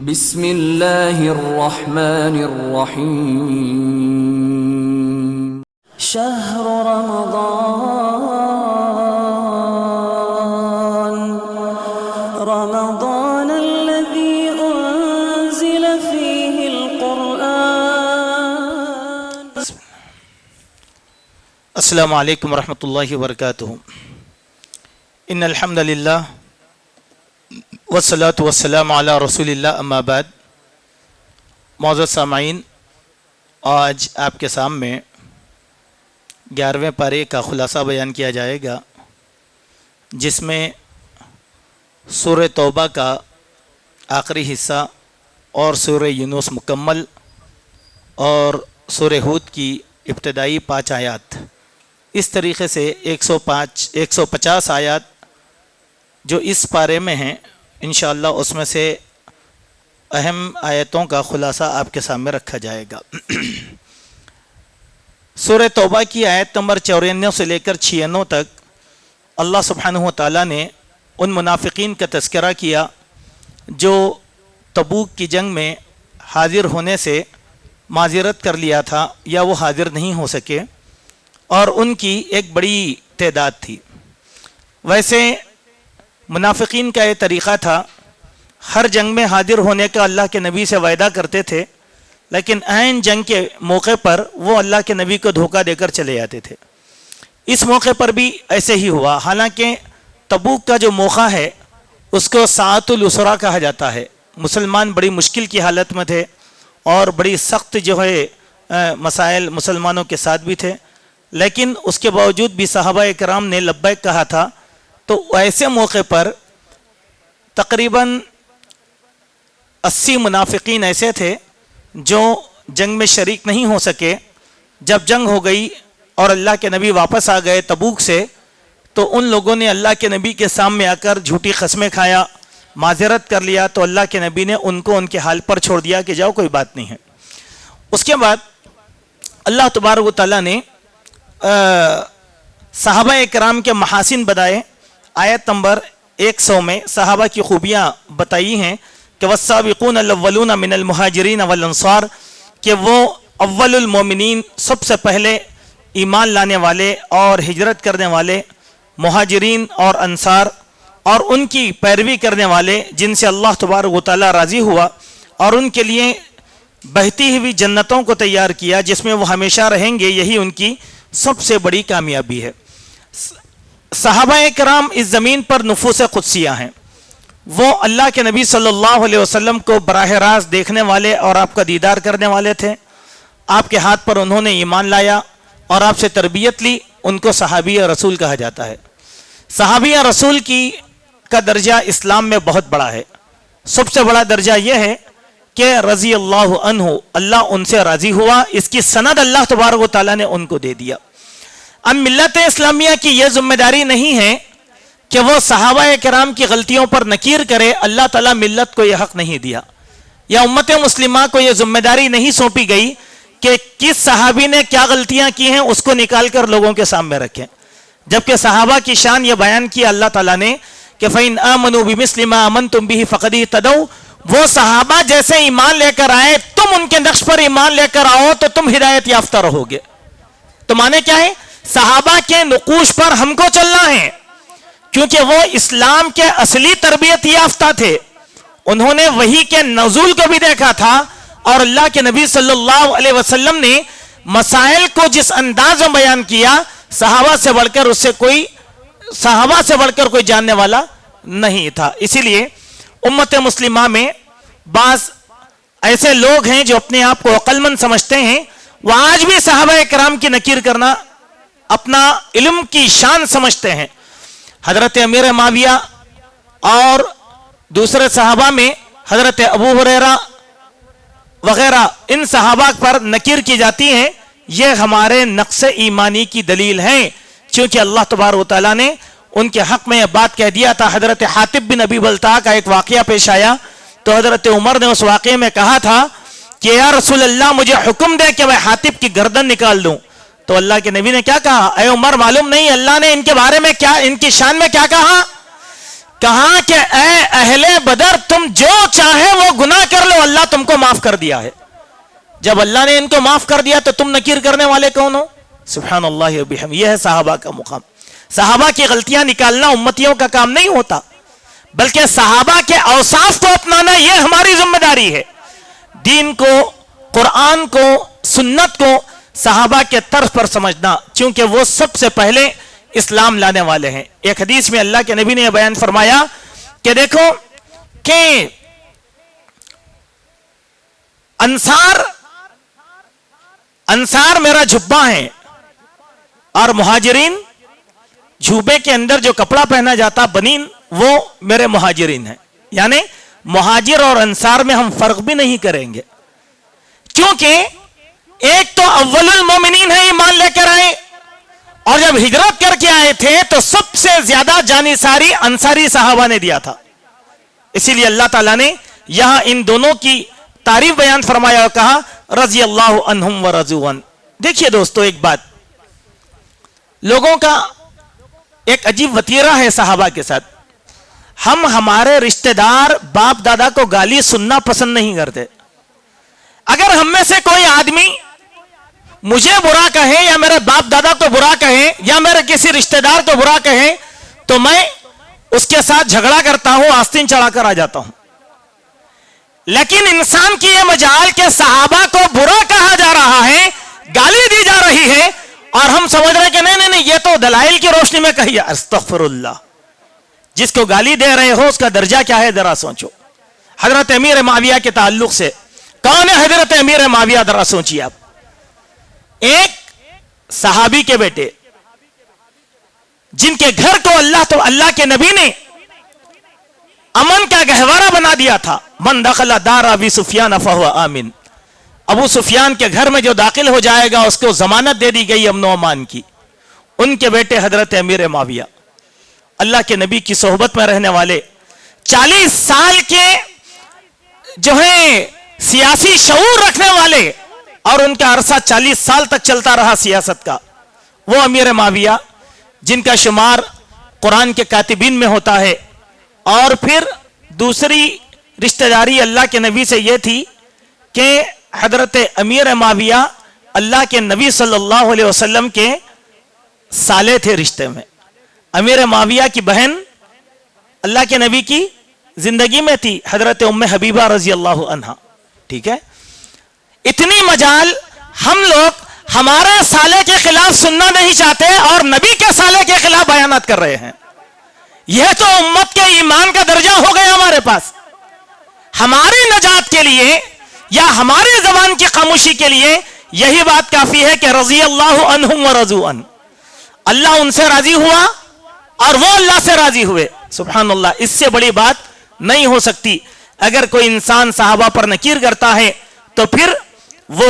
بسم اللہ الرحمن الرحیم شہر رمضان الذي انزل فيه القرآن. السلام علیکم ورحمۃ اللہ وبرکاتہ. ان الحمد للہ والصلاة والسلام علی رسول اللہ اما بعد. معزز سامعین، آج آپ کے سامنے 11ویں پارے کا خلاصہ بیان کیا جائے گا، جس میں سورہ توبہ کا آخری حصہ اور سورہ یونس مکمل اور سورہ ہود کی ابتدائی 5 آیات، اس طریقے سے 150 آیات جو اس پارے میں ہیں، انشاءاللہ اس میں سے اہم آیتوں کا خلاصہ آپ کے سامنے رکھا جائے گا. سورہ توبہ کی آیت نمبر 94 سے لے کر 96 تک اللہ سبحانہ و تعالیٰ نے ان منافقین کا تذکرہ کیا جو تبوک کی جنگ میں حاضر ہونے سے معذرت کر لیا تھا یا وہ حاضر نہیں ہو سکے، اور ان کی ایک بڑی تعداد تھی. ویسے منافقین کا یہ طریقہ تھا، ہر جنگ میں حاضر ہونے کا اللہ کے نبی سے وعدہ کرتے تھے، لیکن عین جنگ کے موقع پر وہ اللہ کے نبی کو دھوکہ دے کر چلے جاتے تھے. اس موقع پر بھی ایسے ہی ہوا. حالانکہ تبوک کا جو موقع ہے اس کو ساعۃ العسرہ کہا جاتا ہے. مسلمان بڑی مشکل کی حالت میں تھے اور بڑی سخت جو ہے مسائل مسلمانوں کے ساتھ بھی تھے، لیکن اس کے باوجود بھی صحابہ کرام نے لبیک کہا تھا. تو ایسے موقع پر تقریباً 80 منافقین ایسے تھے جو جنگ میں شریک نہیں ہو سکے. جب جنگ ہو گئی اور اللہ کے نبی واپس آ گئے تبوک سے، تو ان لوگوں نے اللہ کے نبی کے سامنے آ کر جھوٹی قسمیں کھایا، معذرت کر لیا. تو اللہ کے نبی نے ان کو ان کے حال پر چھوڑ دیا کہ جاؤ، کوئی بات نہیں ہے. اس کے بعد اللہ تبارک و تعالیٰ نے صحابہ کرام کے محاسن بتائے. آیت نمبر 100 میں صحابہ کی خوبیاں بتائی ہیں کہ والسابقون الاولون من المہاجرین والانصار، کہ وہ اول المومنین، سب سے پہلے ایمان لانے والے اور ہجرت کرنے والے مہاجرین اور انصار، اور ان کی پیروی کرنے والے جن سے اللہ تبارک و تعالیٰ راضی ہوا اور ان کے لیے بہتی ہوئی جنتوں کو تیار کیا جس میں وہ ہمیشہ رہیں گے. یہی ان کی سب سے بڑی کامیابی ہے. صحابہ کرام اس زمین پر نفوس قدسیہ ہیں. وہ اللہ کے نبی صلی اللہ علیہ وسلم کو براہ راست دیکھنے والے اور آپ کا دیدار کرنے والے تھے. آپ کے ہاتھ پر انہوں نے ایمان لایا اور آپ سے تربیت لی. ان کو صحابی رسول کہا جاتا ہے. صحابی رسول کا درجہ اسلام میں بہت بڑا ہے. سب سے بڑا درجہ یہ ہے کہ رضی اللہ عنہ، اللہ ان سے راضی ہوا. اس کی سند اللہ تبارک و تعالیٰ نے ان کو دے دیا. اب ملت اسلامیہ کی یہ ذمہ داری نہیں ہے کہ وہ صحابہ کرام کی غلطیوں پر نکیر کرے. اللہ تعالیٰ ملت کو یہ حق نہیں دیا، یا امت مسلمہ کو یہ ذمہ داری نہیں سونپی گئی کہ کس صحابی نے کیا غلطیاں کی ہیں اس کو نکال کر لوگوں کے سامنے رکھیں. جبکہ صحابہ کی شان یہ بیان کیا اللہ تعالیٰ نے کہ فَإِنْ آمَنُوا بِمِثْلِ مَا آمَنْتُمْ بِهِ فَقَدِ اهْتَدَوْا. وہ صحابہ جیسے ایمان لے کر آئے، تم ان کے نقش پر ایمان لے کر آؤ تو تم ہدایت یافتہ رہو گے. تو معنی کیا ہے؟ صحابہ کے نقوش پر ہم کو چلنا ہے، کیونکہ وہ اسلام کے اصلی تربیت یافتہ تھے. انہوں نے وحی کے نزول کو بھی دیکھا تھا، اور اللہ کے نبی صلی اللہ علیہ وسلم نے مسائل کو جس انداز میں بیان کیا، صحابہ سے بڑھ کر کوئی جاننے والا نہیں تھا. اسی لیے امت مسلمہ میں بعض ایسے لوگ ہیں جو اپنے آپ کو عقل مند سمجھتے ہیں. وہ آج بھی صحابہ کرام کی نکیر کرنا اپنا علم کی شان سمجھتے ہیں. حضرت امیر معاویہ اور دوسرے صحابہ میں حضرت ابو ہریرہ وغیرہ، ان صحابہ پر نکیر کی جاتی ہیں. یہ ہمارے نقص ایمانی کی دلیل ہیں، چونکہ اللہ تبارک و تعالیٰ نے ان کے حق میں یہ بات کہہ دیا تھا. حضرت حاتب بن ابی بلتع کا ایک واقعہ پیش آیا تو حضرت عمر نے اس واقعے میں کہا تھا کہ یا رسول اللہ، مجھے حکم دے کہ میں حاتب کی گردن نکال دوں. تو اللہ کے نبی نے کیا کہا؟ اے عمر، معلوم نہیں اللہ نے ان کے بارے میں کیا، ان کی شان میں کیا کہا کہا کہ اے اہل بدر تم جو چاہے وہ گناہ کر لو اللہ تم کو معاف کر دیا ہے. جب اللہ نے ان کو معاف کر دیا تو تم نکیر کرنے والے کون ہو؟ سبحان اللہ و بحمدہ. یہ ہے صحابہ کا مقام. صحابہ کی غلطیاں نکالنا امتیوں کا کام نہیں ہوتا، بلکہ صحابہ کے اوصاف کو اپنانا یہ ہماری ذمہ داری ہے. دین کو، قرآن کو، سنت کو صحابہ کے طرز پر سمجھنا، چونکہ وہ سب سے پہلے اسلام لانے والے ہیں. ایک حدیث میں اللہ کے نبی نے یہ بیان فرمایا کہ دیکھو کہ انصار میرا جھبا ہے اور مہاجرین جھوبے کے اندر جو کپڑا پہنا جاتا بنین وہ میرے مہاجرین ہیں. یعنی مہاجر اور انصار میں ہم فرق بھی نہیں کریں گے، کیونکہ ایک تو اول المومنین ہے، ایمان لے کر آئے، اور جب ہجرت کر کے آئے تھے تو سب سے زیادہ جانی ساری انصاری صحابہ نے دیا تھا. اسی لیے اللہ تعالیٰ نے یہاں ان دونوں کی تعریف بیان فرمایا اور کہا رضی اللہ عنہم ورضوا عنہ. دیکھیے دوستو، ایک بات، لوگوں کا ایک عجیب وتیرہ ہے صحابہ کے ساتھ. ہم ہمارے رشتہ دار باپ دادا کو گالی سننا پسند نہیں کرتے. اگر ہم میں سے کوئی آدمی مجھے برا کہے یا میرے باپ دادا کو برا کہے یا میرے کسی رشتہ دار کو برا کہے تو میں اس کے ساتھ جھگڑا کرتا ہوں، آستین چڑھا کر آ جاتا ہوں. لیکن انسان کی یہ مجال کہ صحابہ کو برا کہا جا رہا ہے، گالی دی جا رہی ہے، اور ہم سمجھ رہے ہیں کہ نہیں یہ تو دلائل کی روشنی میں کہی ہے. استغفر اللہ. جس کو گالی دے رہے ہو اس کا درجہ کیا ہے ذرا سوچو. حضرت امیر معاویہ کے تعلق سے کون ہے حضرت امیر معاویہ؟ ذرا سوچیے آپ. ایک صحابی کے بیٹے جن کے گھر کو اللہ کے نبی نے امن کا گہوارہ بنا دیا تھا. من دخل دار ابی سفیان فہو آمن. ابو سفیان کے گھر میں جو داخل ہو جائے گا اس کو ضمانت دے دی گئی امن و امان کی. ان کے بیٹے حضرت امیر معاویہ اللہ کے نبی کی صحبت میں رہنے والے، 40 سال کے جو ہیں سیاسی شعور رکھنے والے، اور ان کا عرصہ 40 سال تک چلتا رہا سیاست کا. وہ امیر معاویہ جن کا شمار قرآن کے کاتبین میں ہوتا ہے. اور پھر دوسری رشتہ داری اللہ کے نبی سے یہ تھی کہ حضرت امیر معاویہ اللہ کے نبی صلی اللہ علیہ وسلم کے سالے تھے رشتے میں. امیر معاویہ کی بہن اللہ کے نبی کی زندگی میں تھی، حضرت ام حبیبہ رضی اللہ عنہا. ٹھیک ہے، اتنی مجال ہم لوگ ہمارے سالے کے خلاف سننا نہیں چاہتے اور نبی کے سالے کے خلاف بیانات کر رہے ہیں. یہ تو امت کے ایمان کا درجہ ہو گیا ہمارے پاس. ہماری نجات کے لیے یا ہماری زبان کی خاموشی کے لیے یہی بات کافی ہے کہ رضی اللہ عنہم ورضوا عنہ. اللہ ان سے راضی ہوا اور وہ اللہ سے راضی ہوئے. سبحان اللہ. اس سے بڑی بات نہیں ہو سکتی. اگر کوئی انسان صحابہ پر نکیر کرتا ہے تو پھر وہ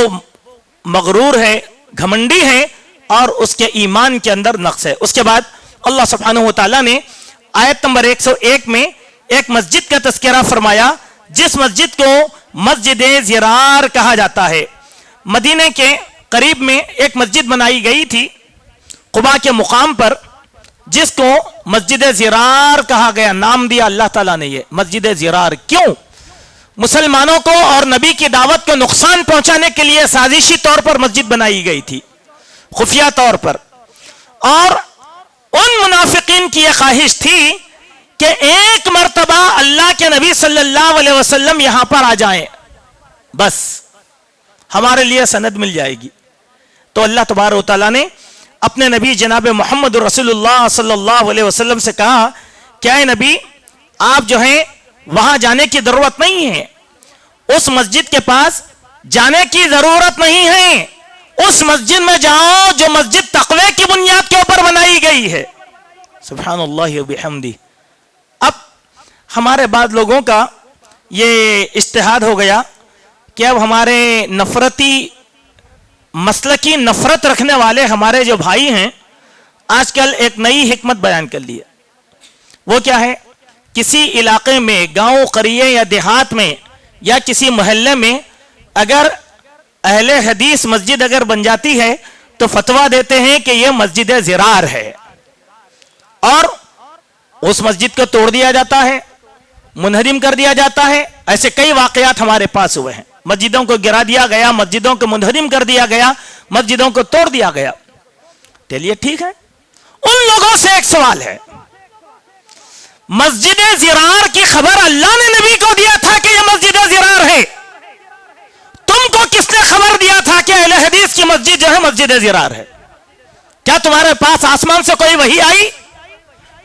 مغرور ہے، گھمنڈی ہے، اور اس کے ایمان کے اندر نقص ہے. اس کے بعد اللہ سبحانہ وتعالی نے آیت نمبر 101 میں ایک مسجد کا تذکرہ فرمایا جس مسجد کو مسجد زرار کہا جاتا ہے. مدینے کے قریب میں ایک مسجد بنائی گئی تھی قباء کے مقام پر، جس کو مسجد زرار کہا گیا. نام دیا اللہ تعالیٰ نے یہ مسجد زرار. کیوں؟ مسلمانوں کو اور نبی کی دعوت کو نقصان پہنچانے کے لیے سازشی طور پر مسجد بنائی گئی تھی، خفیہ طور پر. اور ان منافقین کی یہ خواہش تھی کہ ایک مرتبہ اللہ کے نبی صلی اللہ علیہ وسلم یہاں پر آ جائیں، بس ہمارے لیے سند مل جائے گی. تو اللہ تبارک و تعالیٰ نے اپنے نبی جناب محمد رسول اللہ صلی اللہ علیہ وسلم سے کہا کہ اے نبی، آپ جو ہیں وہاں جانے کی ضرورت نہیں ہے، اس مسجد کے پاس جانے کی ضرورت نہیں ہے، اس مسجد میں جاؤ جو مسجد تقوی کی بنیاد کے اوپر بنائی گئی ہے. سبحان اللہ و بحمدہ. اب ہمارے بعض لوگوں کا یہ اجتہاد ہو گیا کہ اب ہمارے نفرتی مسلکی نفرت رکھنے والے ہمارے جو بھائی ہیں آج کل ایک نئی حکمت بیان کر لی ہے. وہ کیا ہے؟ کسی علاقے میں، گاؤں قریے یا دیہات میں یا کسی محلے میں اگر اہل حدیث مسجد اگر بن جاتی ہے تو فتویٰ دیتے ہیں کہ یہ مسجد زرار ہے. اور उस मस्जिद को तोड़ दिया जाता है, मुनहरिम कर दिया जाता है। ऐसे कई वाकयात हमारे पास हुए हैं। मस्जिदों को गिरा दिया गया, मस्जिदों को मुनहरिम कर दिया गया, मस्जिदों को तोड़ दिया गया। चलिए ठीक है, उन लोगों से एक सवाल है, मस्जिद ज़िरार की खबर अल्लाह ने नबी को दिया था कि यह मस्जिद ज़िरार है। तुमको किसने खबर दिया था कि अहले हदीस की मस्जिद जो है मस्जिद ज़िरार है? क्या तुम्हारे पास आसमान से कोई वही आई?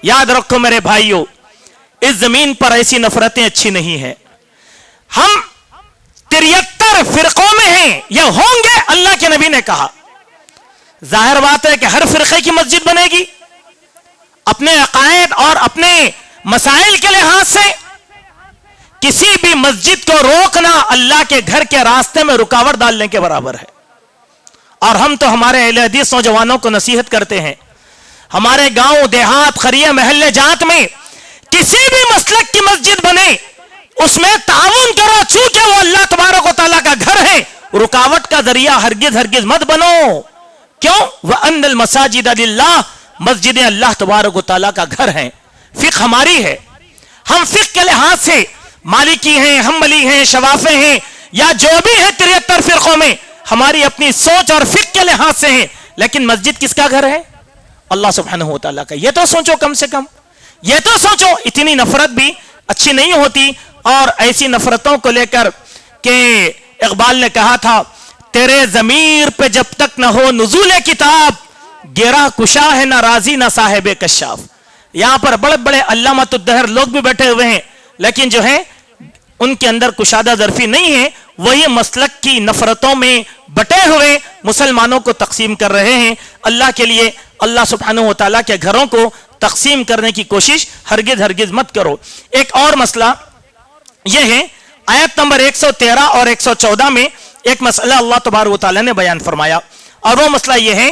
याद रखो मेरे भाइयों, इस जमीन पर ऐसी नफरतें अच्छी नहीं है। हम 73 फिरकों में हैं, ये होंगे, अल्लाह के नबी ने कहा। जाहिर बात है कि हर फिरके की मस्जिद बनेगी अपने अकायद और अपने मसाइल के लिहाज से। किसी भी मस्जिद को रोकना अल्लाह के घर के रास्ते में रुकावट डालने के बराबर है। और हम तो हमारे अहले हदीस नौजवानों को नसीहत करते हैं, हमारे गांव देहात खरिया महल्ले जात में किसी भी मसलक की मस्जिद बने उसमें ताउन करो, चूंकि वो अल्लाह तबारक व तआला का घर है। रुकावट का जरिया हरगिज हरगिज मत बनो। क्यों? वह अन्नल मसाजिद लिल्लाह, मस्जिदें अल्लाह तबारक व तआला का घर है। फिक्र हमारी है, हम फिक्र के लिहाज से मालिकी हैं, हम्बली हैं, शवाफे हैं, या जो भी है 73 फिरकों में हमारी अपनी सोच और फिक्र के लिहाज से है। लेकिन मस्जिद किसका घर है? अल्लाह सुब्हानहू व तआला का। ये तो सोचो, कम से कम ये तो सोचो। इतनी नफरत भी अच्छी नहीं होती। और ऐसी नफरतों को लेकर के इकबाल ने कहा था, तेरे जमीर पे जब तक न हो नुज़ूल किताब, गिरा कुशा है ना राजी ना साहिब कशाफ। यहां पर बड़े बड़े अल्लामतुद्दहर लोग भी बैठे हुए हैं, लेकिन जो है उनके अंदर कुशादा ज़र्फी नहीं है। वही मसलक की नफरतों में बटे हुए मुसलमानों को तकसीम कर रहे हैं। अल्लाह के लिए, अल्लाह सुब्हानहू व तआला के घरों को तकसीम करने की कोशिश हरगिज हरगिज मत करो। एक और मसला यह है, आयत नंबर 113 और 114 में एक मसला अल्लाह तबारक व तआला ने बयान फरमाया। और वो मसला यह है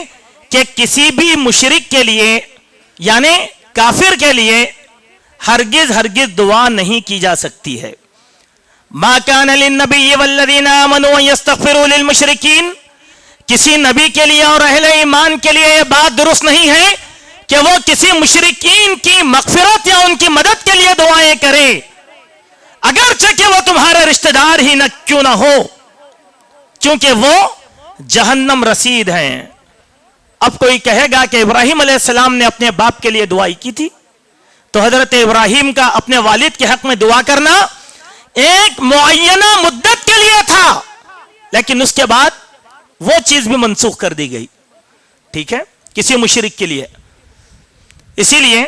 कि किसी भी मुशरिक के लिए यानी काफिर के लिए हरगिज हरगिज दुआ नहीं की जा सकती है। मा कान लिन्नबिय्यि वल्लज़ीना आमनू अन यस्तगफिरू लिलमुशरिकीन, किसी नबी के लिए और अहले ईमान के लिए यह बात दुरुस्त नहीं है कि वो किसी मुशरिकीन की मगफिरत या उनकी मदद के लिए दुआएं करे, अगरचे कि वो तुम्हारे रिश्तेदार ही न क्यों ना हो, क्योंकि वो जहन्नम रसीद हैं। अब कोई कहेगा कि इब्राहिम अलैहिस्सलाम ने अपने बाप के लिए दुआई की थी, तो हजरत इब्राहिम का अपने वालिद के हक में दुआ करना एक मुअय्यना मुद्दत के लिए था, लेकिन उसके बाद वो चीज भी मनसूख कर दी गई। ठीक है, किसी मुशरिक के लिए। इसीलिए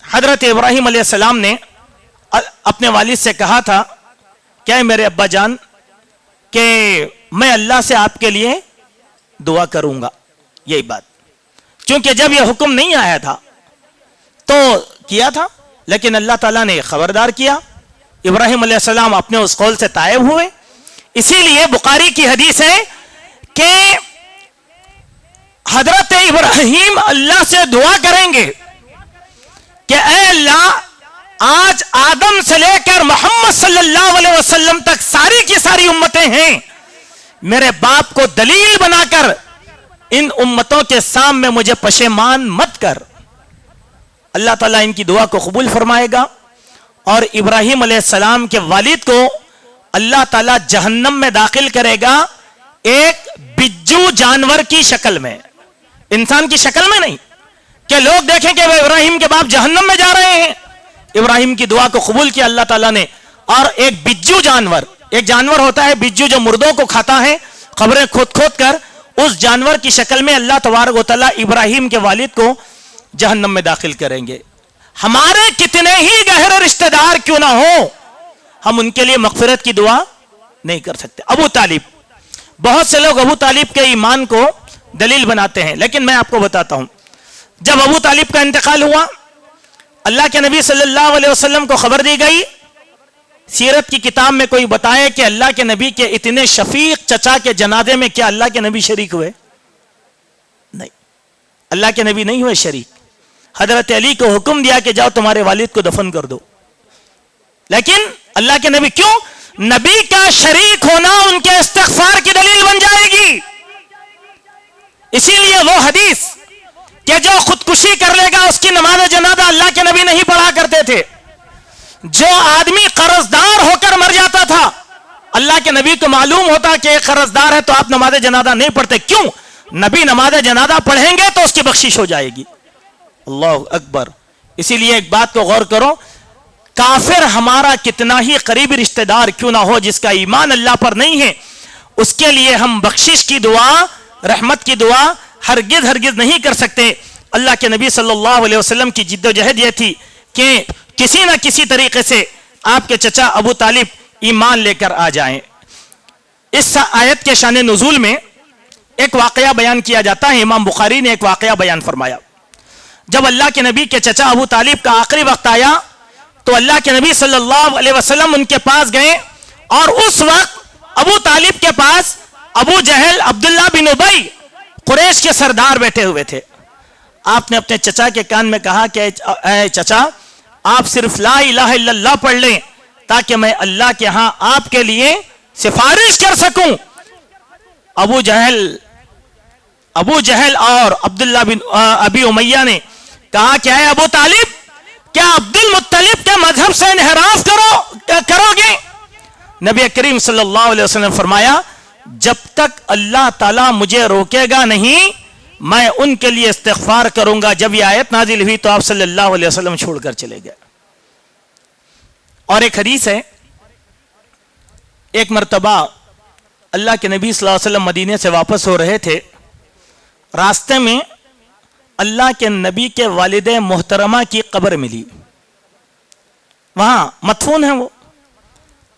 हजरत इब्राहिम अलैहिस्सलाम ने अपने वालिद से कहा था, क्या मेरे अब्बा जान कि मैं अल्लाह से आपके लिए दुआ करूंगा, यही बात। क्योंकि जब यह हुक्म नहीं आया था तो किया था, लेकिन अल्लाह ताला ने खबरदार किया। इब्राहिम अलैहिस्सलाम अपने उस कौल से तायब हुए। इसीलिए बुखारी की हदीस है कि हजरत इब्राहिम अल्लाह से दुआ करेंगे कि ऐ अल्लाह, आज आदम से लेकर मोहम्मद सल्लल्लाहु अलैहि वसल्लम तक सारी की सारी उम्मतें हैं, मेरे बाप को दलील बनाकर इन उम्मतों के सामने मुझे पशेमान मत कर। अल्लाह ताला इनकी दुआ को कबूल फरमाएगा और इब्राहिम अलैहिस्सलाम के वालिद को अल्लाह ताला जहन्नम में दाखिल करेगा, एक बिज्जू जानवर की शक्ल में, इंसान की शक्ल में नहीं, कि लोग देखें कि इब्राहिम के बाप जहन्नम में जा रहे हैं। इब्राहिम की दुआ को कबूल किया अल्लाह ताला ने। और एक बिज्जू जानवर, एक जानवर होता है बिज्जू जो मुर्दों को खाता है, खबरें खोद खोद कर, उस जानवर की शक्ल में अल्लाह तबारक व तआला इब्राहिम के वालिद को जहन्नम में दाखिल करेंगे। हमारे कितने ही गहरे रिश्तेदार क्यों ना हो, हम उनके लिए मगफिरत की दुआ नहीं कर सकते। अबू तालिब, बहुत से लोग अबू तालिब के ईमान को दलील बनाते हैं, लेकिन मैं आपको बताता हूं, जब अबू तालिब का इंतकाल हुआ, अल्लाह के नबी सल्लल्लाहु अलैहि वसल्लम को खबर दी गई। सीरत की किताब में कोई बताए कि अल्लाह के नबी के इतने शफीक चचा के जनाजे में क्या अल्लाह के नबी शरीक हुए? नहीं, अल्लाह के नबी नहीं हुए शरीक। हजरत अली को हुक्म दिया कि जाओ तुम्हारे वालिद को दफन कर दो, लेकिन अल्लाह के नबी, क्यों? नबी का शरीक होना उनके इस्तिग़फ़ार की दलील बन जाएगी। इसीलिए वो हदीस کہ جو خودکشی کر لے گا اس کی نماز جنازہ اللہ کے نبی نہیں پڑھا کرتے تھے. جو آدمی قرضدار ہو کر مر جاتا تھا اللہ کے نبی کو معلوم ہوتا کہ ایک قرضدار ہے تو آپ نماز جنازہ نہیں پڑھتے. کیوں؟ نبی نماز جنازہ پڑھیں گے تو اس کی بخشش ہو جائے گی. اللہ اکبر. اسی لیے ایک بات کو غور کرو, کافر ہمارا کتنا ہی قریبی رشتہ دار کیوں نہ ہو, جس کا ایمان اللہ پر نہیں ہے, اس کے لیے ہم بخشش کی دعا, رحمت کی دعا ہرگز ہرگز نہیں کر سکتے. اللہ کے نبی صلی اللہ علیہ وسلم کی جد و جہد یہ تھی کہ کسی نہ کسی طریقے سے آپ کے چچا ابو طالب ایمان لے کر آ جائیں. اس آیت کے شان نزول میں ایک واقعہ بیان کیا جاتا ہے. امام بخاری نے ایک واقعہ بیان فرمایا. جب اللہ کے نبی کے چچا ابو طالب کا آخری وقت آیا تو اللہ کے نبی صلی اللہ علیہ وسلم ان کے پاس گئے, اور اس وقت ابو طالب کے پاس ابو جہل, عبداللہ بن ابی, قریش کے سردار بیٹھے ہوئے تھے. آپ نے اپنے چچا کے کان میں کہا کہ اے چچا, آپ صرف لا الہ الا اللہ پڑھ لیں تاکہ میں اللہ کے ہاں آپ کے لیے سفارش کر سکوں. ابو جہل اور عبداللہ بن ابی امیہ نے کہا کہ اے ابو طالب, کیا عبد المطلب کے مذہب سے انحراف کرو گے؟ نبی کریم صلی اللہ علیہ وسلم فرمایا, جب تک اللہ تعالیٰ مجھے روکے گا نہیں میں ان کے لیے استغفار کروں گا. جب یہ آیت نازل ہوئی تو آپ صلی اللہ علیہ وسلم چھوڑ کر چلے گئے. اور ایک حدیث ہے, ایک مرتبہ اللہ کے نبی صلی اللہ علیہ وسلم مدینے سے واپس ہو رہے تھے. راستے میں اللہ کے نبی کے والد محترمہ کی قبر ملی, وہاں مدفون ہیں وہ.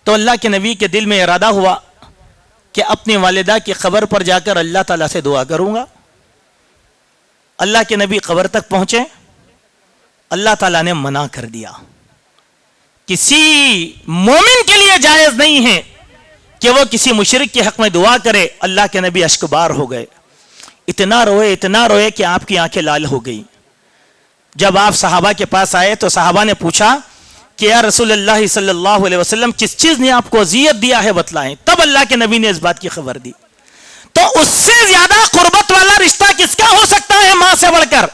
تو اللہ کے نبی کے دل میں ارادہ ہوا کہ اپنی والدہ کی قبر پر جا کر اللہ تعالیٰ سے دعا کروں گا. اللہ کے نبی قبر تک پہنچے, اللہ تعالیٰ نے منع کر دیا. کسی مومن کے لیے جائز نہیں ہے کہ وہ کسی مشرک کے حق میں دعا کرے. اللہ کے نبی اشکبار ہو گئے, اتنا روئے کہ آپ کی آنکھیں لال ہو گئی. جب آپ صحابہ کے پاس آئے تو صحابہ نے پوچھا کہ یا رسول اللہ صلی اللہ علیہ وسلم, کس چیز نے آپ کو اذیت دیا ہے بتلائیں. تب اللہ کے نبی نے اس بات کی خبر دی. تو اس سے زیادہ قربت والا رشتہ کس کا ہو سکتا ہے ماں سے بڑھ کر؟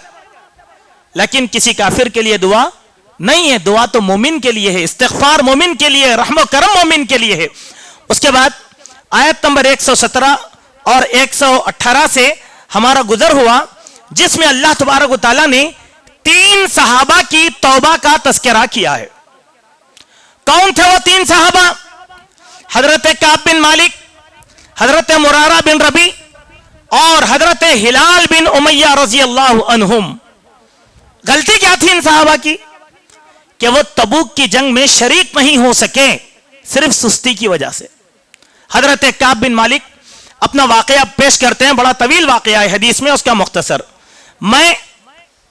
لیکن کسی کافر کے لیے دعا نہیں ہے. دعا تو مومن کے لیے ہے, استغفار مومن کے لیے, رحم و کرم مومن کے لیے ہے. اس کے بعد آیت نمبر 117 اور 118 سے ہمارا گزر ہوا, جس میں اللہ تبارک و تعالیٰ نے 3 صحابہ کی توبہ کا تذکرہ کیا ہے. کون تھے وہ 3 صحابہ؟ حضرت کعب بن مالک, حضرت مرارہ بن ربی اور حضرت ہلال بن امیہ رضی اللہ عنہم. غلطی کیا تھی ان صحابہ کی کہ وہ تبوک کی جنگ میں شریک نہیں ہو سکے, صرف سستی کی وجہ سے. حضرت کعب بن مالک اپنا واقعہ پیش کرتے ہیں, بڑا طویل واقعہ ہے حدیث میں, اس کا مختصر. میں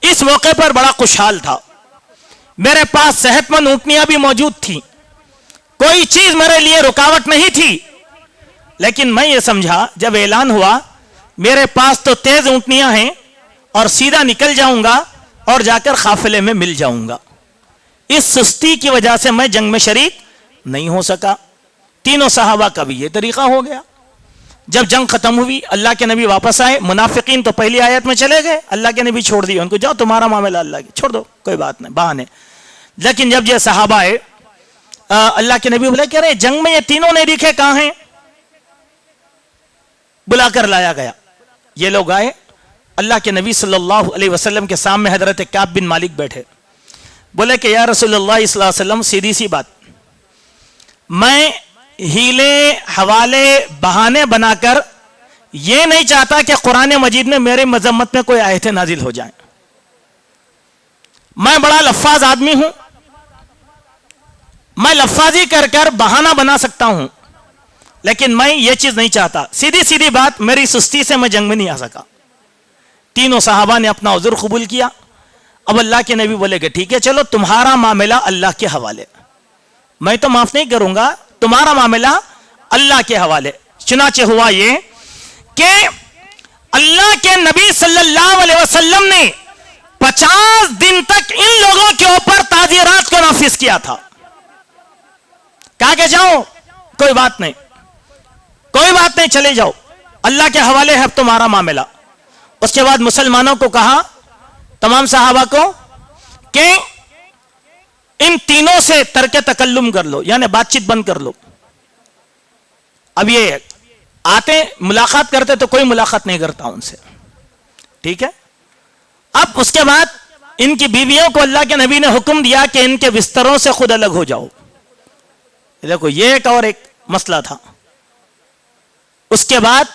اس موقع پر بڑا خوشحال تھا, میرے پاس صحت مند اونٹنیاں بھی موجود تھیں, کوئی چیز میرے لیے رکاوٹ نہیں تھی. لیکن میں یہ سمجھا جب اعلان ہوا میرے پاس تو تیز اونٹنیاں ہیں اور سیدھا نکل جاؤں گا اور جا کر قافلے میں مل جاؤں گا. اس سستی کی وجہ سے میں جنگ میں شریک نہیں ہو سکا. تینوں صحابہ کا بھی یہ طریقہ ہو گیا. جب جنگ ختم ہوئی اللہ کے نبی واپس آئے, منافقین تو پہلی آیت میں چلے گئے, اللہ کے نبی چھوڑ دیے ان کو, جاؤ تمہارا معاملہ اللہ کی, چھوڑ دو کوئی بات نہیں, بہانے. لیکن جب یہ صحابہ آئے اللہ کے نبی بولے کہہ رہے جنگ میں یہ تینوں نہیں دکھے, کہاں ہیں؟ بلا کر لایا گیا. یہ لوگ آئے, اللہ کے نبی صلی اللہ علیہ وسلم کے سامنے حضرت کعب بن مالک بیٹھے. بولے کہ یا رسول اللہ صلی اللہ علیہ وسلم, سیدھی سی بات, میں ہیلے حوالے بہانے بنا کر یہ نہیں چاہتا کہ قرآن مجید میں میرے مذمت میں کوئی آیتیں نازل ہو جائیں. میں بڑا لفاظ آدمی ہوں, میں لفاظی کر کر بہانہ بنا سکتا ہوں, لیکن میں یہ چیز نہیں چاہتا. سیدھی بات, میری سستی سے میں جنگ میں نہیں آ سکا. تینوں صحابہ نے اپنا عذر قبول کیا. اب اللہ کے نبی بولے کہ ٹھیک ہے چلو تمہارا معاملہ اللہ کے حوالے, میں تو معاف نہیں کروں گا, تمہارا معاملہ اللہ کے حوالے. چنانچہ ہوا یہ کہ اللہ کے نبی صلی اللہ علیہ وسلم نے 50 دن تک ان لوگوں کے اوپر تعزیرات کو نافذ کیا تھا. کہا کہ جاؤ کوئی بات نہیں, چلے جاؤ, اللہ کے حوالے ہے اب تمہارا معاملہ. اس کے بعد مسلمانوں کو کہا तमाम सहाबा को कि इन तीनों से तर्क तकल्लुम कर लो, यानी बातचीत बंद कर लो। अब ये आते मुलाकात करते तो कोई मुलाकात नहीं करता उनसे, ठीक है। अब उसके बाद इनकी बीवियों को अल्लाह के नबी ने हुक्म दिया कि इनके बिस्तरों से खुद अलग हो जाओ। देखो ये एक और एक मसला था। उसके बाद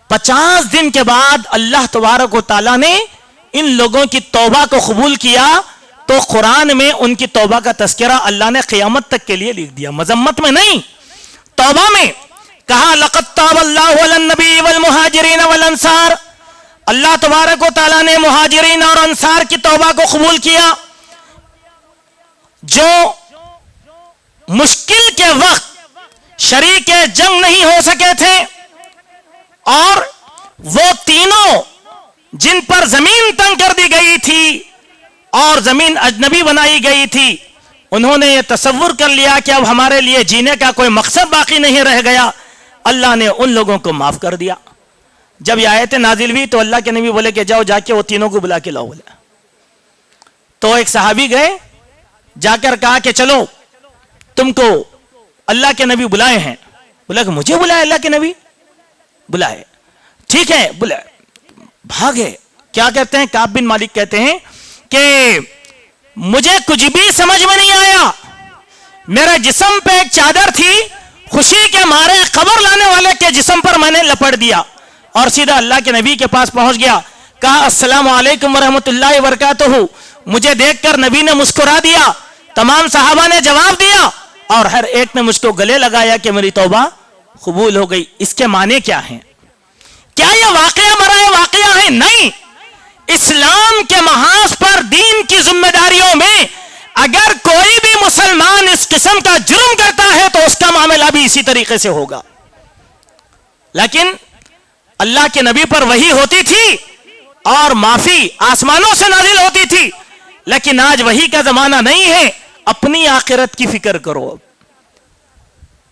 50 दिन के बाद अल्लाह तबारक व तआला ने इन लोगों की तौबा को कबूल किया, तो कुरान में उनकी तौबा का तस्करा अल्लाह ने क़यामत तक के लिए लिख दिया, मजम्मत में नहीं, तौबा में। कहा लक़द ताबल्लाहु अलन नबी वल मुहाजिरीन वल अंसार, अल्लाह तबारक व तआला ने मुहाजिरीन और अंसार की तौबा को कबूल किया जो मुश्किल के वक्त शरीक जंग नहीं हो सके थे, और वो तीनों जिन पर जमीन तंग कर दी गई थी और जमीन अजनबी बनाई गई थी, उन्होंने ये तसव्वुर कर लिया कि अब हमारे लिए जीने का कोई मकसद बाकी नहीं रह गया। अल्लाह ने उन लोगों को माफ कर दिया। जब ये आयतें नाजिल हुई तो अल्लाह के नबी बोले कि जाओ जाके वो तीनों को बुला के लाओ। बोले तो एक सहाबी गए, जाकर कहा कि चलो तुमको अल्लाह के नबी बुलाए हैं। बोला कि मुझे बुलाए अल्लाह के नबी? बुलाए, ठीक है बुलाए। भागे। क्या कहते हैं? काब बिन मालिक कहते हैं कि मुझे कुछ भी समझ में नहीं आया, मेरे जिस्म पे एक चादर थी, खुशी के मारे खबर लाने वाले के जिस्म पर मैंने लपट दिया और सीधा अल्लाह के नबी के पास पहुंच गया। कहा अस्सलामु अलैकुम व रहमतुल्लाहि व बरकातुहू। मुझे देखकर नबी ने मुस्कुरा दिया, तमाम सहाबा ने जवाब दिया और हर एक ने मुझको गले लगाया कि मेरी तौबा कबूल हो गई। इसके माने क्या हैं? क्या यह वाकया मराए वाकया है? नहीं। इस्लाम के महाज पर दीन की जिम्मेदारियों में अगर कोई भी मुसलमान इस किस्म का जुर्म करता है तो उसका मामला भी इसी तरीके से होगा। लेकिन अल्लाह के नबी पर वही होती थी और माफी आसमानों से नाजिल होती थी, लेकिन आज वही का जमाना नहीं है। अपनी आखिरत की फिक्र करो।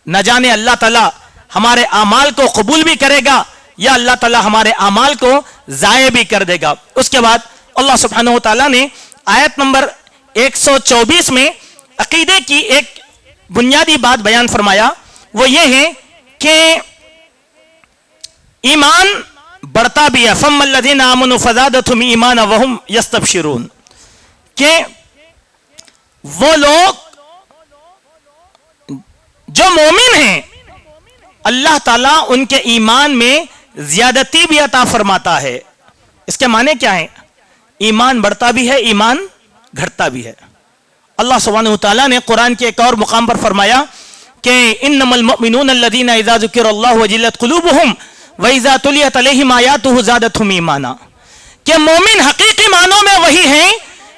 न जाने अल्लाह ताला हमारे अमाल को कबूल भी करेगा या अल्लाह ताला हमारे अमाल को जाये भी कर देगा। उसके बाद अल्लाह सुब्हानहू व तआला ने आयत नंबर 124 में अकीदे की एक बुनियादी बात बयान फरमाया। वो ये है कि ईमान बढ़ता भी है। फम्मल्लज़ीना आमनू फ़ज़ादतहुम ईमाना वहुम यस्तबशिरून, कि वो लोग जो मोमिन हैं अल्लाह ताला उनके ईमान में ज्यादती भी अता फरमाता है। इसके माने क्या है? ईमान बढ़ता भी है, ईमान घटता भी है। अल्लाह सुब्हानहू व तआला ने कुरान के एक और मुकाम पर फरमाया कि इन्नमल मुमिनून अल्लज़ीना इज़ा ज़ुकिरल्लाहु वजिलत क़ुलूबुहुम व इज़ा तुलियत अलैहिम आयातुहु ज़ादतहुम ईमाना, कि मोमिन हकीकी मानों में वही हैं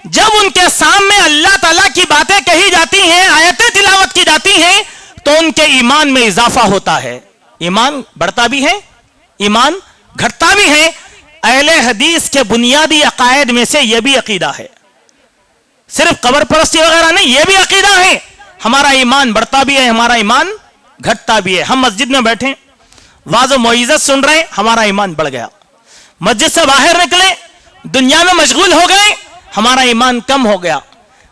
जब उनके सामने अल्लाह ताला की बातें कही जाती हैं, आयतें तिलावत की जाती हैं, तो उनके ईमान में इजाफा होता है। ईमान बढ़ता भी है, ईमान घटता भी है। अहले हदीस के बुनियादी अकायद में से यह भी अकीदा है, सिर्फ कब्र परस्ती वगैरह नहीं, यह भी अकीदा है। हमारा ईमान बढ़ता भी है, हमारा ईमान घटता भी है। हम मस्जिद में बैठे वाज़ो मौइज़त सुन रहे, हमारा ईमान बढ़ गया। मस्जिद से बाहर निकले, दुनिया में मशगूल हो गए, हमारा ईमान कम हो गया।